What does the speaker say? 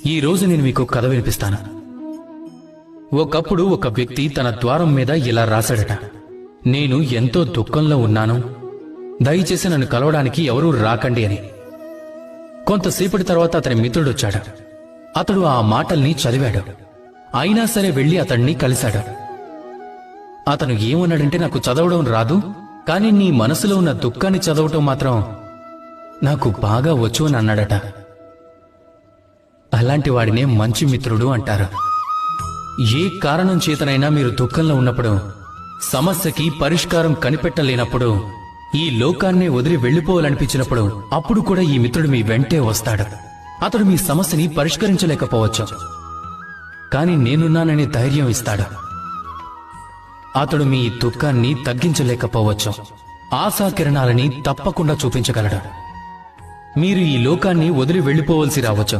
ఈ రోజు నేను మీకు కథ వినిపిస్తాను. ఒకప్పుడు ఒక వ్యక్తి తన ద్వారం మీద ఇలా రాశాడట, నేను ఎంతో దుఃఖంలో ఉన్నాను, దయచేసి నన్ను కలవడానికి ఎవరూ రాకండి అని. కొంతసేపటి తర్వాత అతని మిత్రుడొచ్చాడు. అతడు ఆ మాటల్ని చదివాడు. అయినా సరే వెళ్లి అతన్ని కలిశాడు. అతను ఏమన్నాడంటే, నాకు చదవడం రాదు, కానీ నీ మనసులో ఉన్న దుఃఖాన్ని చదవటం మాత్రం నాకు బాగా వచ్చు అని అన్నాడట. అలాంటి వాడినే మంచి మిత్రుడు అంటారు. ఏ కారణం చేతనైనా మీరు దుఃఖంలో ఉన్నప్పుడు, సమస్యకి పరిష్కారం కనిపెట్టలేనప్పుడు, ఈ లోకాన్నే వదిలి వెళ్లిపోవాలనిపించినప్పుడు, అప్పుడు కూడా ఈ మిత్రుడు మీ వెంటే వస్తాడు. అతడు మీ సమస్యని పరిష్కరించలేకపోవచ్చు, కాని నేనున్నాననే ధైర్యం ఇస్తాడు. అతడు మీ దుఃఖాన్ని తగ్గించలేకపోవచ్చు, ఆశాకిరణాలని తప్పకుండా చూపించగలడు. మీరు ఈ లోకాన్ని వదిలి వెళ్లిపోవలసి రావచ్చు.